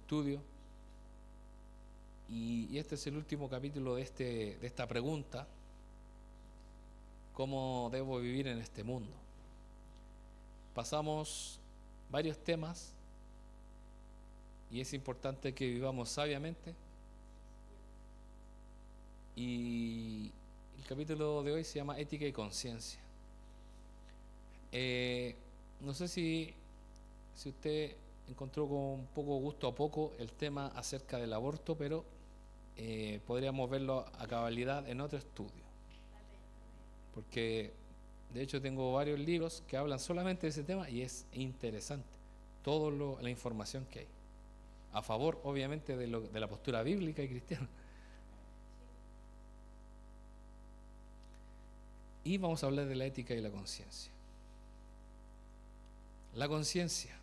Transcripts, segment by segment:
estudio. Y este es el último capítulo de esta pregunta: ¿cómo debo vivir en este mundo? Pasamos varios temas y es importante que vivamos sabiamente. Y el capítulo de hoy se llama Ética y Conciencia. No sé si usted encontró con un poco gusto a poco el tema acerca del aborto, pero podríamos verlo a cabalidad en otro estudio. Porque de hecho tengo varios libros que hablan solamente de ese tema y es interesante toda la información que hay. A favor, obviamente, de la postura bíblica y cristiana. Y vamos a hablar de la ética y la conciencia. La conciencia.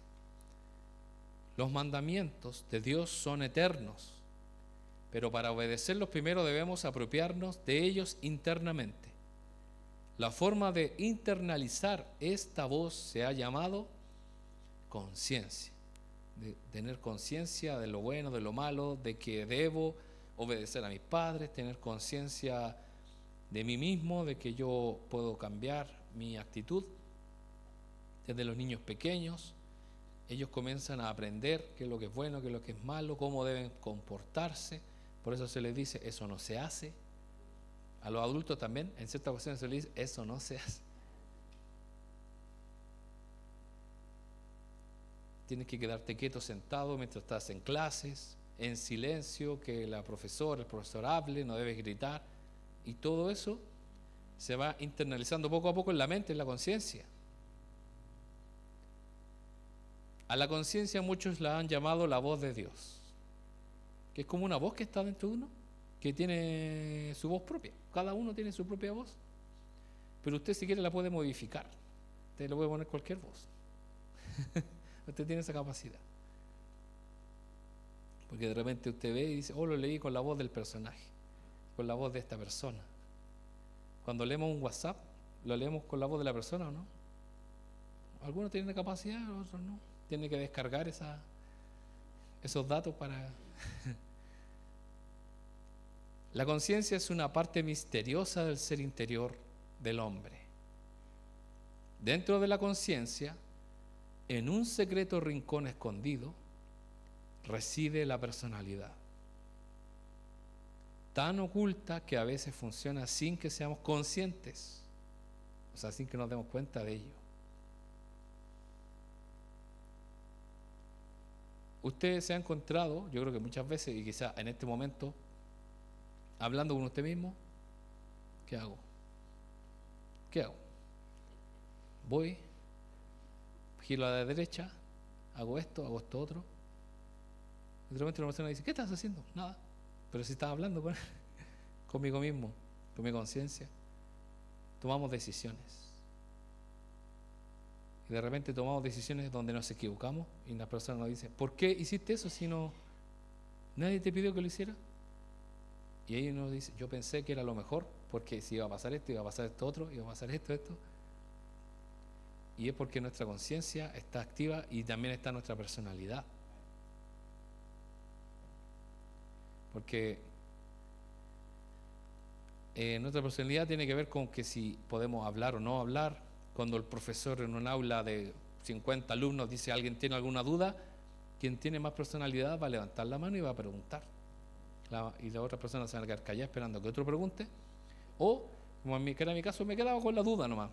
Los mandamientos de Dios son eternos, pero para obedecerlos primero debemos apropiarnos de ellos internamente. La forma de internalizar esta voz se ha llamado conciencia. De tener conciencia de lo bueno, de lo malo, de que debo obedecer a mis padres, tener conciencia de mí mismo, de que yo puedo cambiar mi actitud. Desde los niños pequeños, ellos comienzan a aprender qué es lo que es bueno, qué es lo que es malo, cómo deben comportarse. Por eso se les dice, eso no se hace. A los adultos también, en ciertas ocasiones se les dice, eso no se hace. Tienes que quedarte quieto sentado mientras estás en clases, en silencio, que el profesor hable, no debes gritar. Y todo eso se va internalizando poco a poco en la mente, en la conciencia. A la conciencia muchos la han llamado la voz de Dios, que es como una voz que está dentro de uno, que tiene su voz propia. Cada uno tiene su propia voz, pero usted si quiere la puede modificar. Usted le puede poner cualquier voz. Usted tiene esa capacidad. Porque de repente usted ve y dice, oh, lo leí con la voz del personaje, con la voz de esta persona. Cuando leemos un WhatsApp, ¿lo leemos con la voz de la persona o no? Algunos tienen la capacidad, otros no. Tienen que descargar esos datos para... La conciencia es una parte misteriosa del ser interior del hombre. Dentro de la conciencia, en un secreto rincón escondido, reside la personalidad, tan oculta que a veces funciona sin que seamos conscientes, o sea, sin que nos demos cuenta de ello. Usted se ha encontrado, yo creo que muchas veces, y quizá en este momento, hablando con usted mismo, ¿qué hago? ¿Qué hago? Voy, giro a la derecha, hago esto otro. Y de repente una persona dice, ¿qué estás haciendo? Nada. Pero si estás hablando conmigo mismo, con mi conciencia, tomamos decisiones. Y de repente tomamos decisiones donde nos equivocamos y la persona nos dice, ¿por qué hiciste eso si no nadie te pidió que lo hiciera? Y ahí uno dice, yo pensé que era lo mejor, porque si iba a pasar esto, iba a pasar esto otro, iba a pasar esto. Y es porque nuestra conciencia está activa y también está nuestra personalidad. Porque nuestra personalidad tiene que ver con que si podemos hablar o no hablar. Cuando el profesor en un aula de 50 alumnos dice, ¿alguien tiene alguna duda? Quien tiene más personalidad va a levantar la mano y va a preguntar. Y la otra persona se va a quedar callada esperando que otro pregunte. O, como que era mi caso, me quedaba con la duda nomás.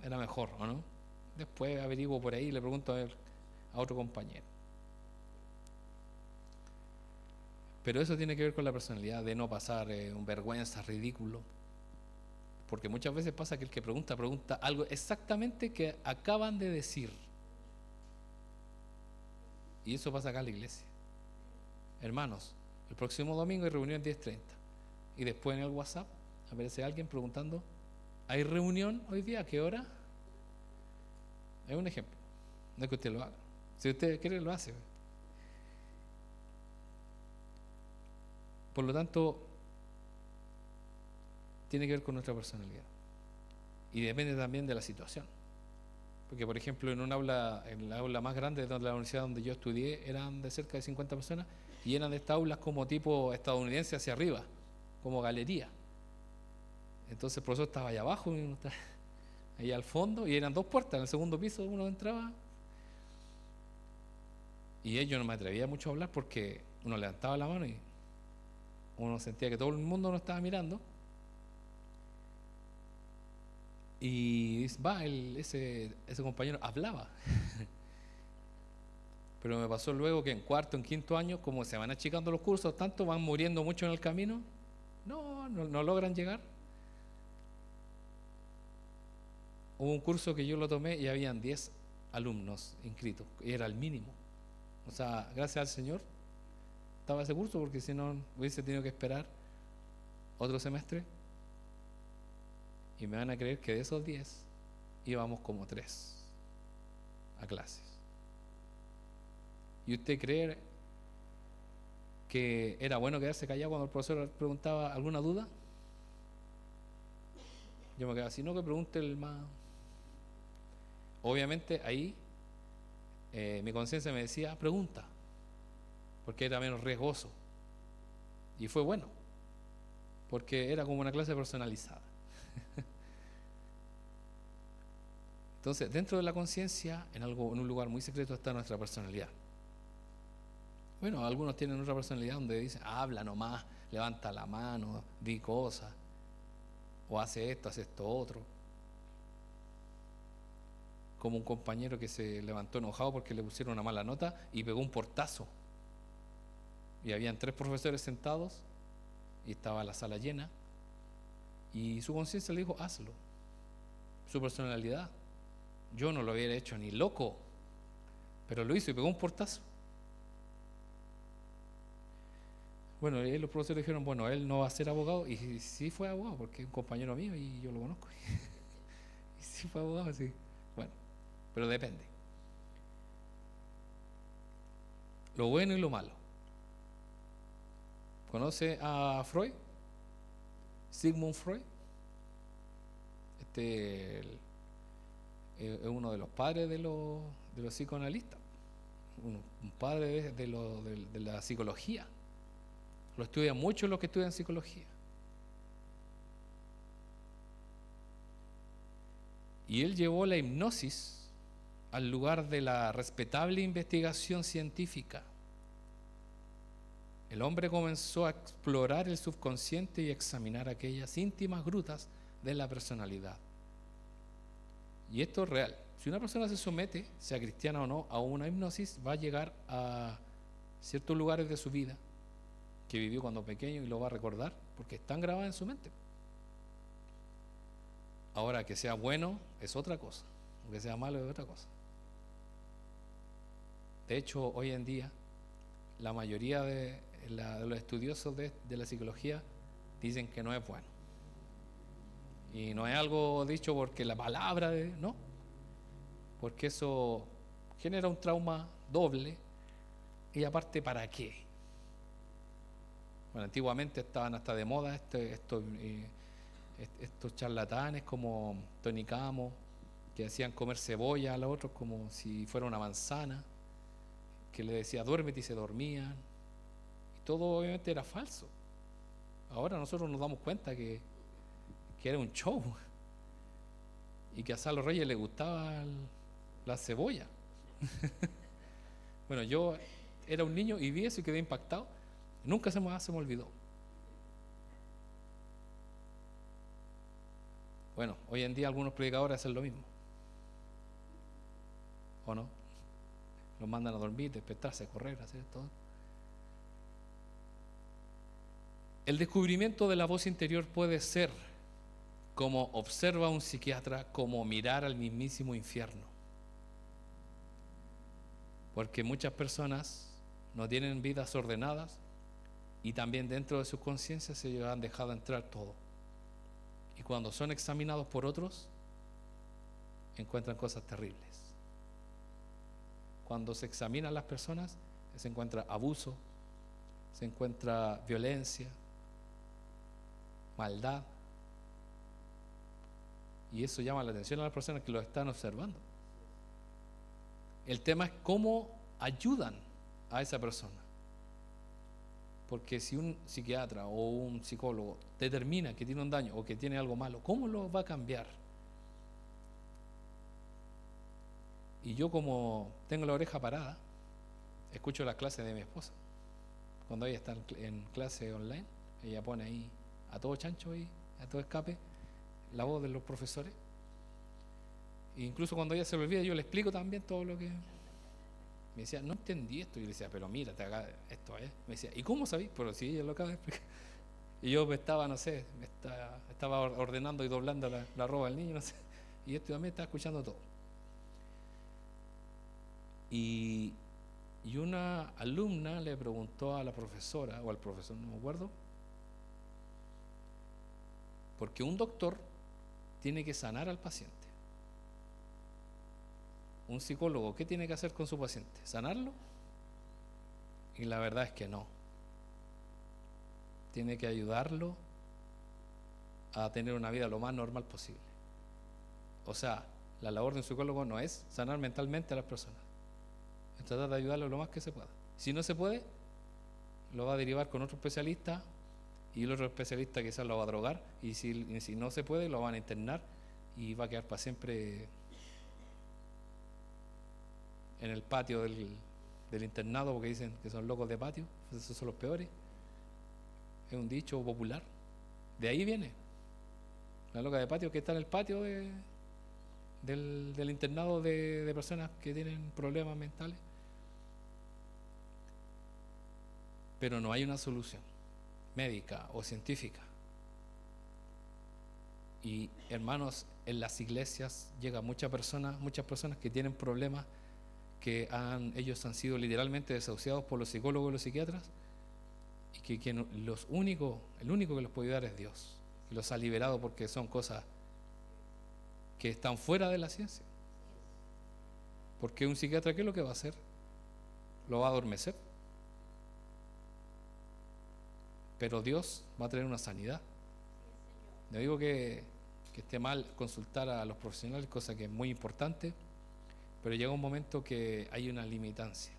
Era mejor, ¿o no? Después averiguo por ahí y le pregunto a otro compañero. Pero eso tiene que ver con la personalidad, de no pasar un vergüenza, ridículo. Porque muchas veces pasa que el que pregunta algo exactamente que acaban de decir. Y eso pasa acá en la iglesia. Hermanos, el próximo domingo hay reunión 10:30. Y después en el WhatsApp aparece alguien preguntando, ¿hay reunión hoy día? ¿A qué hora? Es un ejemplo. No es que usted lo haga. Si usted quiere, lo hace. Por lo tanto, tiene que ver con nuestra personalidad. Y depende también de la situación. Porque, por ejemplo, en la aula más grande de la universidad donde yo estudié, eran de cerca de 50 personas y eran de estas aulas como tipo estadounidense hacia arriba, como galería. Entonces el profesor estaba allá abajo y uno estaba ahí al fondo y eran dos puertas, en el segundo piso uno entraba y yo no me atrevía mucho a hablar porque uno levantaba la mano y uno sentía que todo el mundo nos estaba mirando. Y ese compañero hablaba. Pero me pasó luego que en cuarto, en quinto año, como se van achicando los cursos, tanto van muriendo mucho en el camino, no logran llegar. Hubo un curso que yo lo tomé y habían 10 alumnos inscritos, y era el mínimo. O sea, gracias al Señor estaba ese curso, porque si no hubiese tenido que esperar otro semestre. Y me van a creer que de esos 10 íbamos como 3 a clases. ¿Y usted cree que era bueno quedarse callado cuando el profesor preguntaba alguna duda? Yo me quedaba así, no, que pregunte el más. Obviamente ahí mi conciencia me decía, pregunta, porque era menos riesgoso. Y fue bueno, porque era como una clase personalizada. Entonces, dentro de la conciencia, en un lugar muy secreto, está nuestra personalidad. Bueno, algunos tienen otra personalidad donde dicen, habla nomás, levanta la mano, di cosas, o hace esto otro. Como un compañero que se levantó enojado porque le pusieron una mala nota y pegó un portazo. Y habían 3 profesores sentados y estaba la sala llena. Y su conciencia le dijo, hazlo. Su personalidad. Yo no lo hubiera hecho ni loco, pero lo hizo y pegó un portazo. Bueno, los profesores dijeron, bueno, él no va a ser abogado, y sí fue abogado, porque es un compañero mío y yo lo conozco. Y sí fue abogado, sí. Bueno, pero depende. Lo bueno y lo malo. ¿Conoce a Freud? Sigmund Freud. Es uno de los padres de los psicoanalistas, un padre de la psicología. Lo estudian mucho los que estudian psicología. Y él llevó la hipnosis al lugar de la respetable investigación científica. El hombre comenzó a explorar el subconsciente y examinar aquellas íntimas grutas de la personalidad. Y esto es real. Si una persona se somete, sea cristiana o no, a una hipnosis, va a llegar a ciertos lugares de su vida que vivió cuando pequeño y lo va a recordar porque están grabadas en su mente. Ahora, que sea bueno es otra cosa, o que sea malo es otra cosa. De hecho, hoy en día, la mayoría de los estudiosos de la psicología dicen que no es bueno. Y no es algo dicho porque la palabra no, porque eso genera un trauma doble. Y aparte, ¿para qué? Bueno, antiguamente estaban hasta de moda estos charlatanes como Tony Camo, que hacían comer cebolla a los otros como si fuera una manzana, que le decía duérmete y se dormían. Y todo obviamente era falso. Ahora nosotros nos damos cuenta que era un show y que a Salo Reyes le gustaba la cebolla. Bueno, yo era un niño y vi eso y quedé impactado. Nunca se me olvidó. Bueno, hoy en día algunos predicadores hacen lo mismo, ¿o no? Los mandan a dormir, despertarse, correr, hacer todo. El descubrimiento de la voz interior puede ser, como observa un psiquiatra, como mirar al mismísimo infierno. Porque muchas personas no tienen vidas ordenadas y también dentro de sus conciencias se han dejado entrar todo. Y cuando son examinados por otros, encuentran cosas terribles. Cuando se examinan las personas, se encuentra abuso, se encuentra violencia, maldad. Y eso llama la atención a las personas que lo están observando. El tema es cómo ayudan a esa persona. Porque si un psiquiatra o un psicólogo determina que tiene un daño o que tiene algo malo, ¿cómo lo va a cambiar? Y yo, como tengo la oreja parada, escucho las clases de mi esposa. Cuando ella está en clase online, ella pone ahí a todo chancho y a todo escape la voz de los profesores. E incluso cuando ella se lo olvida, yo le explico también todo lo que... Me decía, no entendí esto. Y yo le decía, pero mira, esto es. Me decía, ¿y cómo sabí? Pero sí, ella lo acaba de explicar. Y yo me estaba, no sé, estaba ordenando y doblando la ropa del niño, no sé. Y esto también estaba escuchando todo. Y una alumna le preguntó a la profesora, o al profesor, no me acuerdo, porque un doctor tiene que sanar al paciente. Un psicólogo, ¿qué tiene que hacer con su paciente? ¿Sanarlo? Y la verdad es que no. Tiene que ayudarlo a tener una vida lo más normal posible. O sea, la labor de un psicólogo no es sanar mentalmente a las personas, es tratar de ayudarlo lo más que se pueda. Si no se puede, lo va a derivar con otro especialista, y el otro especialista quizás lo va a drogar, y si no se puede, lo van a internar y va a quedar para siempre en el patio del internado, porque dicen que son locos de patio, esos son los peores. Es un dicho popular, de ahí viene. La loca de patio que está en el patio del internado de personas que tienen problemas mentales. Pero no hay una solución médica o científica. Y hermanos, en las iglesias llegan muchas personas que tienen problemas, que ellos han sido literalmente desahuciados por los psicólogos y los psiquiatras, y que el único que los puede ayudar es Dios, que los ha liberado, porque son cosas que están fuera de la ciencia. Porque un psiquiatra, ¿qué es lo que va a hacer? Lo va a adormecer. Pero Dios va a traer una sanidad. No digo que esté mal consultar a los profesionales, cosa que es muy importante, pero llega un momento que hay una limitancia.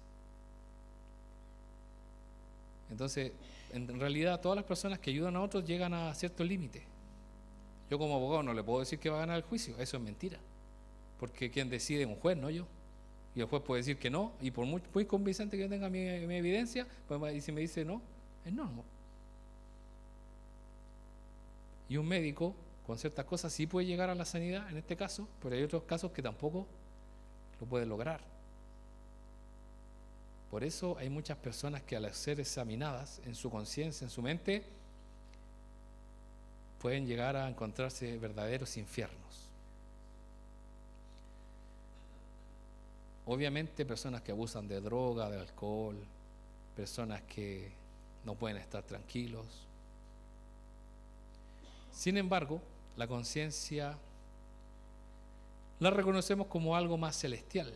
Entonces, en realidad, todas las personas que ayudan a otros llegan a cierto límite. Yo, como abogado, no le puedo decir que va a ganar el juicio, eso es mentira, porque quien decide es un juez, no yo. Y el juez puede decir que no, y por muy convincente que yo tenga mi evidencia, pues, y si me dice no, es no. Y un médico con ciertas cosas sí puede llegar a la sanidad en este caso, pero hay otros casos que tampoco lo puede lograr. Por eso hay muchas personas que, al ser examinadas en su conciencia, en su mente, pueden llegar a encontrarse verdaderos infiernos. Obviamente, personas que abusan de droga, de alcohol, personas que no pueden estar tranquilos. Sin embargo, la conciencia la reconocemos como algo más celestial,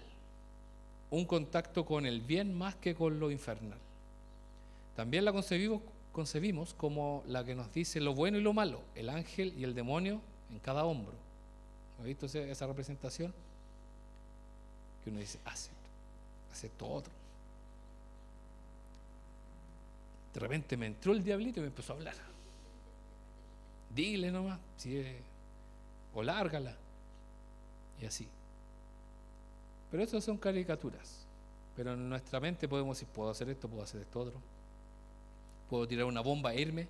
un contacto con el bien más que con lo infernal. También la concebimos como la que nos dice lo bueno y lo malo, el ángel y el demonio en cada hombro. ¿Has visto esa representación? Que uno dice, hace esto otro. De repente me entró el diablito y me empezó a hablar. Dile nomás, o lárgala. Y así. Pero eso son caricaturas. Pero en nuestra mente podemos decir, puedo hacer esto otro. Puedo tirar una bomba e irme,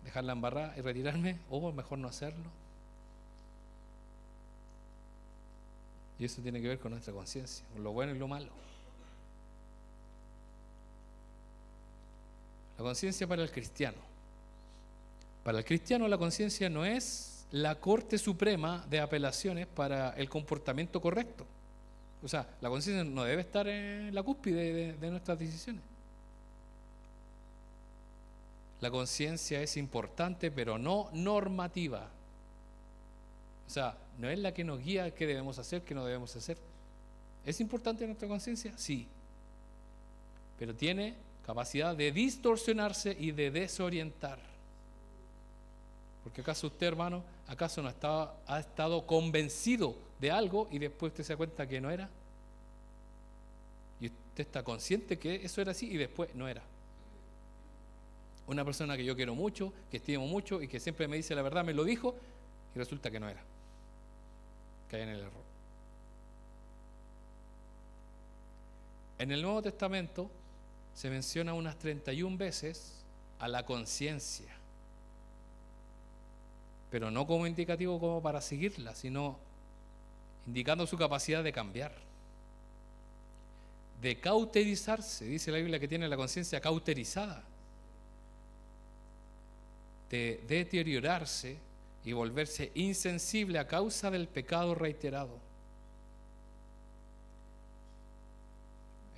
dejarla embarrada y retirarme, o mejor no hacerlo. Y eso tiene que ver con nuestra conciencia, con lo bueno y lo malo. La conciencia para el cristiano. Para el cristiano, la conciencia no es la Corte Suprema de apelaciones para el comportamiento correcto. O sea, la conciencia no debe estar en la cúspide de nuestras decisiones. La conciencia es importante, pero no normativa. O sea, no es la que nos guía qué debemos hacer, qué no debemos hacer. ¿Es importante nuestra conciencia? Sí. Pero tiene capacidad de distorsionarse y de desorientar. Porque ¿acaso usted, hermano, ha estado convencido de algo y después usted se da cuenta que no era? Usted está consciente que eso era así y después no era. Una persona que yo quiero mucho, que estimo mucho y que siempre me dice la verdad, me lo dijo y resulta que no era. Cae en el error. En el Nuevo Testamento se menciona unas 31 veces a la conciencia, pero no como indicativo como para seguirla, sino indicando su capacidad de cambiar, de cauterizarse. Dice la Biblia que tiene la conciencia cauterizada, de deteriorarse y volverse insensible a causa del pecado reiterado.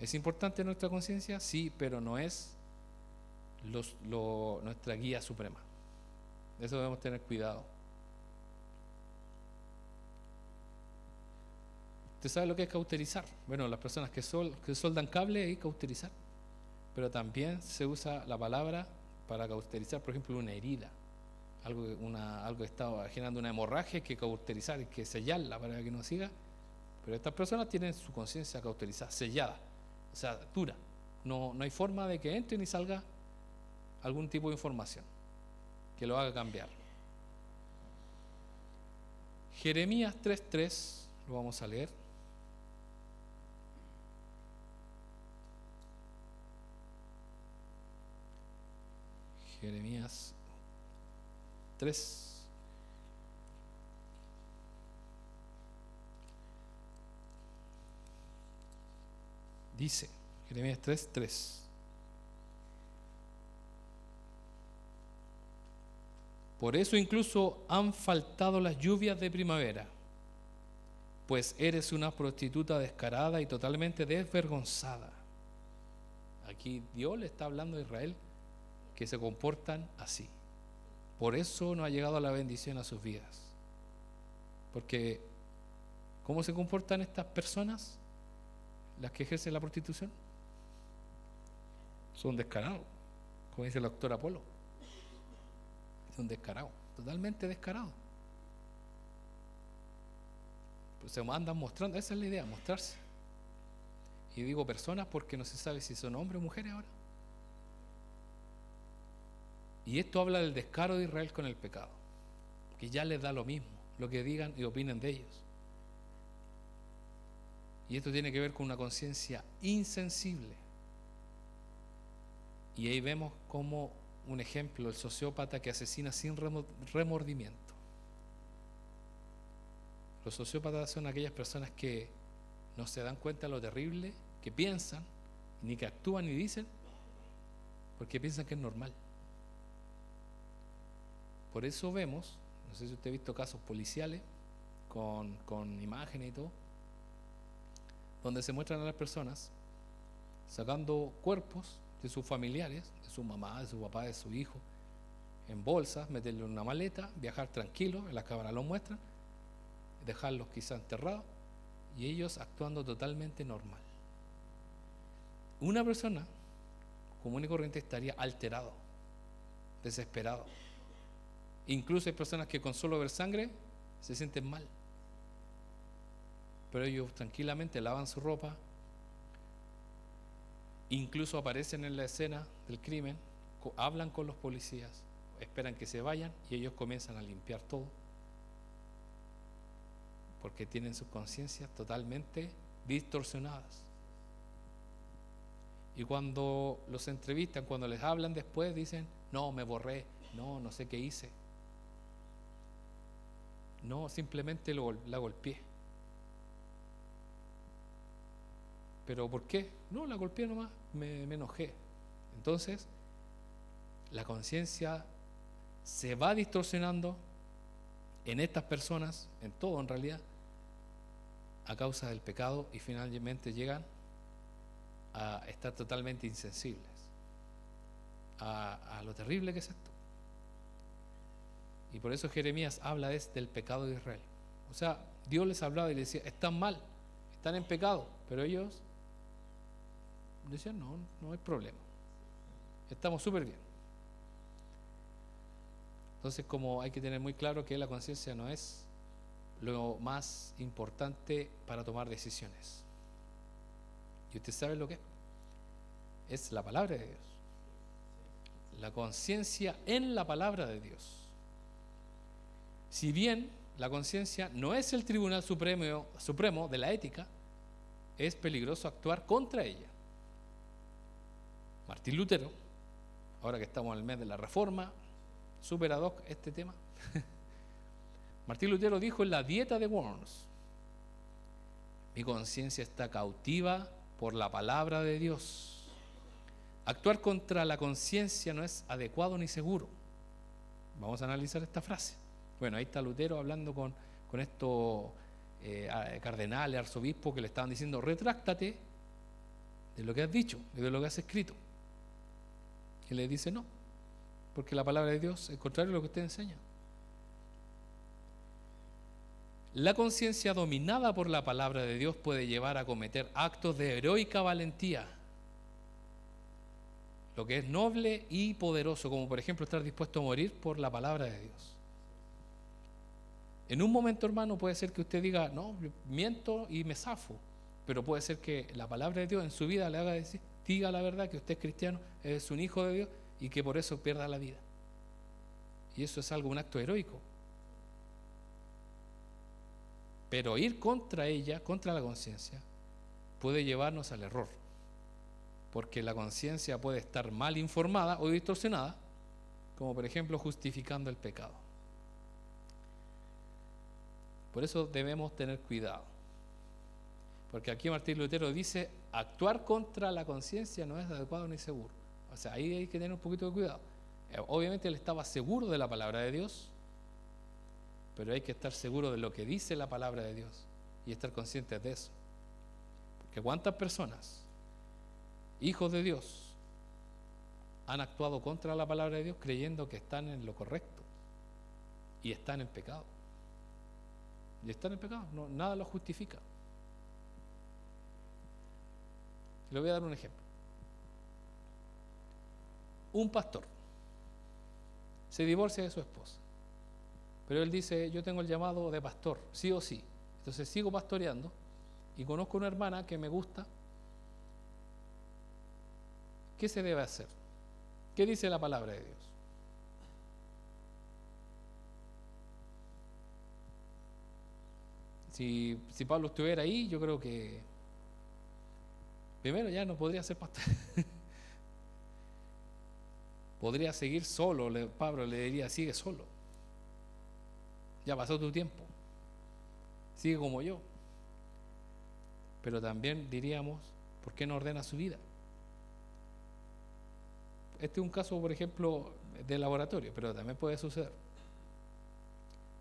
¿Es importante nuestra conciencia? Sí, pero no es nuestra guía suprema. De eso debemos tener cuidado. ¿Usted sabe lo que es cauterizar? Bueno, las personas que soldan cable es cauterizar, pero también se usa la palabra para cauterizar, por ejemplo, una herida, algo que está generando una hemorragia, hay que cauterizar, hay que sellarla para que no siga. Pero estas personas tienen su conciencia cauterizada, sellada, o sea, dura. No hay forma de que entre ni salga algún tipo de información que lo haga cambiar. Jeremías 3:3, lo vamos a leer. Jeremías 3. Dice, Jeremías 3:3. Por eso incluso han faltado las lluvias de primavera, pues eres una prostituta descarada y totalmente desvergonzada. Aquí Dios le está hablando a Israel que se comportan así. Por eso no ha llegado la bendición a sus vidas. Porque ¿cómo se comportan estas personas, las que ejercen la prostitución? Son descarados, como dice el doctor Apolo. Son descarados, totalmente descarados. Pues se andan mostrando, esa es la idea, mostrarse. Y digo personas porque no se sabe si son hombres o mujeres ahora. Y esto habla del descaro de Israel con el pecado, que ya les da lo mismo lo que digan y opinen de ellos. Y esto tiene que ver con una conciencia insensible. Y ahí vemos como un ejemplo, el sociópata que asesina sin remordimiento. Los sociópatas son aquellas personas que no se dan cuenta de lo terrible que piensan, ni que actúan ni dicen, porque piensan que es normal. Por eso vemos, no sé si usted ha visto casos policiales con imágenes y todo, donde se muestran a las personas sacando cuerpos de sus familiares, de su mamá, de su papá, de su hijo, en bolsas, meterlo en una maleta, viajar tranquilo, en las cámaras lo muestran, dejarlos quizá enterrados y ellos actuando totalmente normal. Una persona común y corriente estaría alterado, desesperado. Incluso hay personas que con solo ver sangre se sienten mal, pero ellos tranquilamente lavan su ropa, incluso aparecen en la escena del crimen, hablan con los policías, esperan que se vayan y ellos comienzan a limpiar todo, porque tienen sus conciencias totalmente distorsionadas. Y cuando los entrevistan, cuando les hablan después, dicen, no, me borré, no sé qué hice. No, simplemente la golpeé. ¿Pero por qué? No, la golpeé nomás, me enojé. Entonces, la conciencia se va distorsionando en estas personas, en todo en realidad, a causa del pecado y finalmente llegan a estar totalmente insensibles a lo terrible que es esto. Y por eso Jeremías habla del pecado de Israel. O sea, Dios les hablaba y les decía, están mal, están en pecado, pero ellos decían, no hay problema, estamos súper bien. Entonces, como hay que tener muy claro que la conciencia no es lo más importante para tomar decisiones. ¿Y usted sabe lo que es? Es la palabra de Dios. La conciencia en la palabra de Dios. Si bien la conciencia no es el tribunal supremo de la ética, es peligroso actuar contra ella. Martín Lutero, ahora que estamos en el mes de la Reforma, super ad hoc este tema, Martín Lutero dijo en la Dieta de Worms: mi conciencia está cautiva por la palabra de Dios. Actuar contra la conciencia no es adecuado ni seguro. Vamos a analizar esta frase. Bueno, ahí está Lutero hablando con estos cardenales, arzobispos que le estaban diciendo: retráctate de lo que has dicho y de lo que has escrito. Y le dice: no, porque la palabra de Dios es contrario a lo que usted enseña. La conciencia dominada por la palabra de Dios puede llevar a cometer actos de heroica valentía, lo que es noble y poderoso, como por ejemplo estar dispuesto a morir por la palabra de Dios. En un momento, hermano, puede ser que usted diga: no, miento y me zafo, pero puede ser que la palabra de Dios en su vida le haga decir, diga la verdad, que usted es cristiano, es un hijo de Dios, y que por eso pierda la vida. Y eso es un acto heroico. Pero ir contra ella, contra la conciencia, puede llevarnos al error, porque la conciencia puede estar mal informada o distorsionada, como por ejemplo justificando el pecado. Por eso debemos tener cuidado, porque aquí Martín Lutero dice: actuar contra la conciencia no es adecuado ni seguro. O sea, ahí hay que tener un poquito de cuidado. Obviamente él estaba seguro de la palabra de Dios, pero hay que estar seguro de lo que dice la palabra de Dios y estar conscientes de eso. Porque cuántas personas, hijos de Dios, han actuado contra la palabra de Dios creyendo que están en lo correcto y están en pecado. Y están en pecado, no, nada lo justifica. Le voy a dar un ejemplo. Un pastor se divorcia de su esposa, pero él dice: yo tengo el llamado de pastor, sí o sí. Entonces sigo pastoreando y conozco una hermana que me gusta. ¿Qué se debe hacer? ¿Qué dice la palabra de Dios? Si Pablo estuviera ahí, yo creo que primero ya no podría ser pastor. Podría seguir solo. Pablo le diría: sigue solo. Ya pasó tu tiempo. Sigue como yo. Pero también diríamos: ¿por qué no ordena su vida? Este es un caso, por ejemplo, de laboratorio, pero también puede suceder.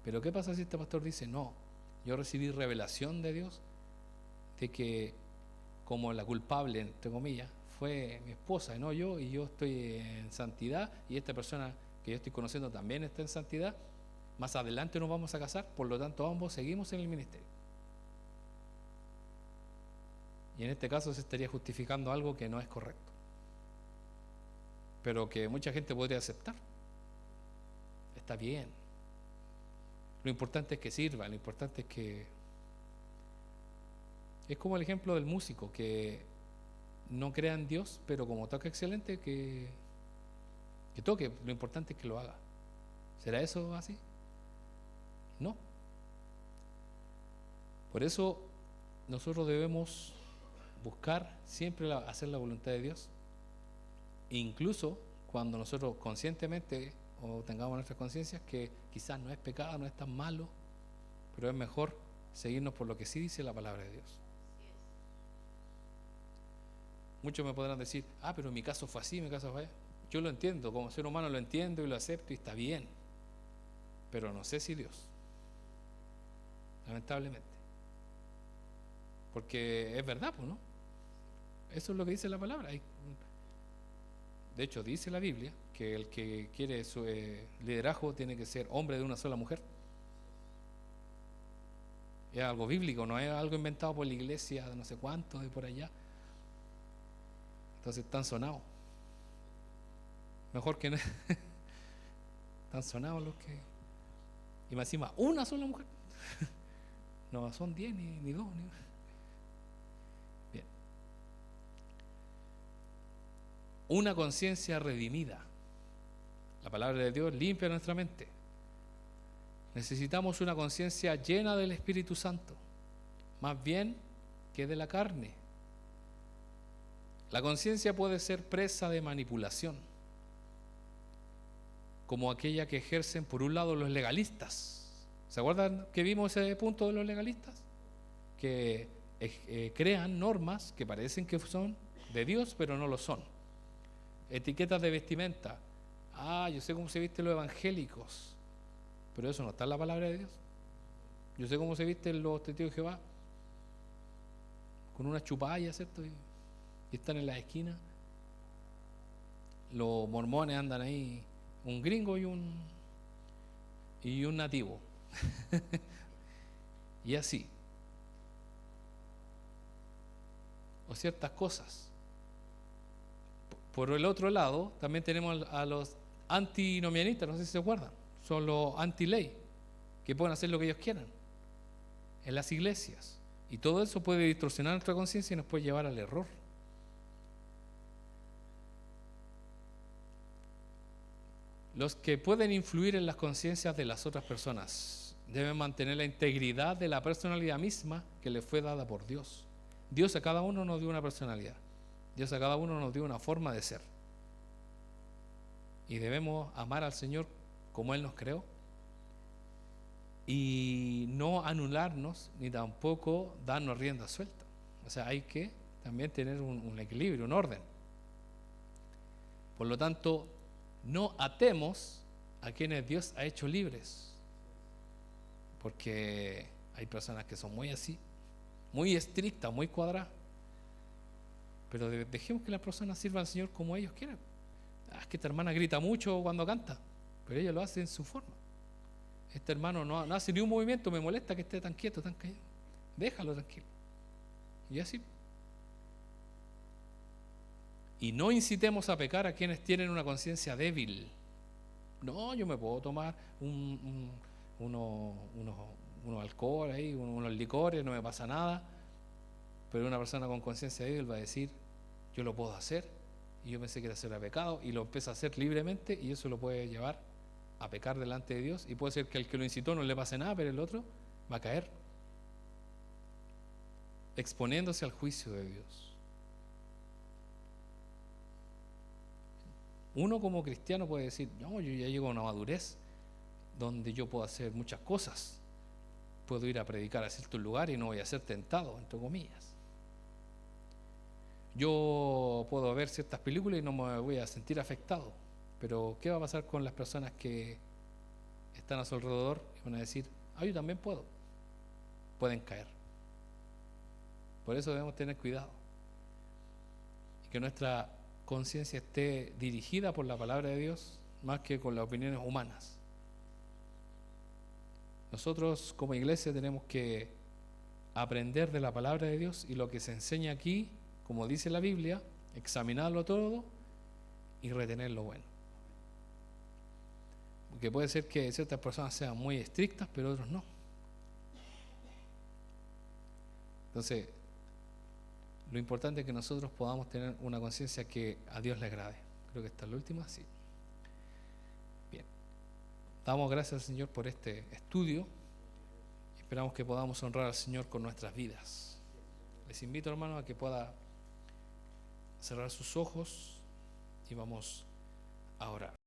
Pero ¿qué pasa si este pastor dice: no, yo recibí revelación de Dios de que como la culpable, entre comillas, fue mi esposa y no yo, y yo estoy en santidad, y esta persona que yo estoy conociendo también está en santidad, más adelante nos vamos a casar, por lo tanto ambos seguimos en el ministerio? Y en este caso se estaría justificando algo que no es correcto, pero que mucha gente podría aceptar. Está bien. Lo importante es que sirva, lo importante es que... Es como el ejemplo del músico que no crea en Dios, pero como toca excelente, que toque. Lo importante es que lo haga. ¿Será eso así? No. Por eso nosotros debemos buscar siempre hacer la voluntad de Dios, incluso cuando nosotros conscientemente o tengamos nuestras conciencias que quizás no es pecado, no es tan malo, pero es mejor seguirnos por lo que sí dice la palabra de Dios. Muchos me podrán decir: pero mi caso fue así, mi caso fue... Yo lo entiendo, como ser humano lo entiendo y lo acepto y está bien, pero no sé si Dios, lamentablemente, porque es verdad, pues, ¿no? Eso es lo que dice la palabra. De hecho, dice la Biblia que el que quiere su liderazgo tiene que ser hombre de una sola mujer. Es algo bíblico, no es algo inventado por la iglesia de no sé cuánto, de por allá. Entonces están sonados. Mejor que no. Están sonados los que... Y más encima, una sola mujer. No son 10 ni 2. Bien. una conciencia redimida. La palabra de Dios limpia nuestra mente. Necesitamos una conciencia llena del Espíritu Santo, más bien que de la carne. La conciencia puede ser presa de manipulación, como aquella que ejercen por un lado los legalistas. ¿Se acuerdan que vimos ese punto de los legalistas? Que crean normas que parecen que son de Dios, pero no lo son. Etiquetas de vestimenta. Yo sé cómo se visten los evangélicos, pero eso no está en la palabra de Dios. Yo sé cómo se visten los testigos de Jehová, con una chupalla, ¿cierto? Y están en la esquina. Los mormones andan ahí, un gringo y un nativo. Y así. O ciertas cosas. Por el otro lado, también tenemos a los antinomianistas, no sé si se acuerdan, son los anti-ley, que pueden hacer lo que ellos quieran en las iglesias. Y todo eso puede distorsionar nuestra conciencia y nos puede llevar al error. Los que pueden influir en las conciencias de las otras personas deben mantener la integridad de la personalidad misma que les fue dada por Dios. Dios a cada uno nos dio una personalidad. Dios a cada uno nos dio una forma de ser. Y debemos amar al Señor como Él nos creó. Y no anularnos, ni tampoco darnos rienda suelta. O sea, hay que también tener un equilibrio, un orden. Por lo tanto, no atemos a quienes Dios ha hecho libres. Porque hay personas que son muy así, muy estrictas, muy cuadradas. Pero dejemos que las personas sirvan al Señor como ellos quieran. Es que esta hermana grita mucho cuando canta, pero ella lo hace en su forma. Este hermano no hace ni un movimiento, me molesta que esté tan quieto, tan callado. Déjalo tranquilo. Y así. Y no incitemos a pecar a quienes tienen una conciencia débil. No, yo me puedo tomar unos alcohol ahí, unos licores, no me pasa nada. Pero una persona con conciencia débil va a decir, yo lo puedo hacer, y yo pensé que era pecado, y lo empieza a hacer libremente, y eso lo puede llevar a pecar delante de Dios, y puede ser que al que lo incitó no le pase nada, pero el otro va a caer, exponiéndose al juicio de Dios. Uno como cristiano puede decir, no, yo ya llego a una madurez donde yo puedo hacer muchas cosas, puedo ir a predicar a ciertos lugares y no voy a ser tentado, entre comillas. Yo puedo ver ciertas películas y no me voy a sentir afectado, pero ¿qué va a pasar con las personas que están a su alrededor y van a decir, yo también puedo? Pueden caer. Por eso debemos tener cuidado y que nuestra conciencia esté dirigida por la palabra de Dios más que con las opiniones humanas. Nosotros como iglesia tenemos que aprender de la palabra de Dios y lo que se enseña aquí, como dice la Biblia, examinarlo todo y retener lo bueno. Porque puede ser que ciertas personas sean muy estrictas, pero otros no. Entonces, lo importante es que nosotros podamos tener una conciencia que a Dios le agrade. Creo que esta es la última, sí. Bien. Damos gracias al Señor por este estudio. Esperamos que podamos honrar al Señor con nuestras vidas. Les invito, hermanos, a que pueda cerrar sus ojos y vamos a orar.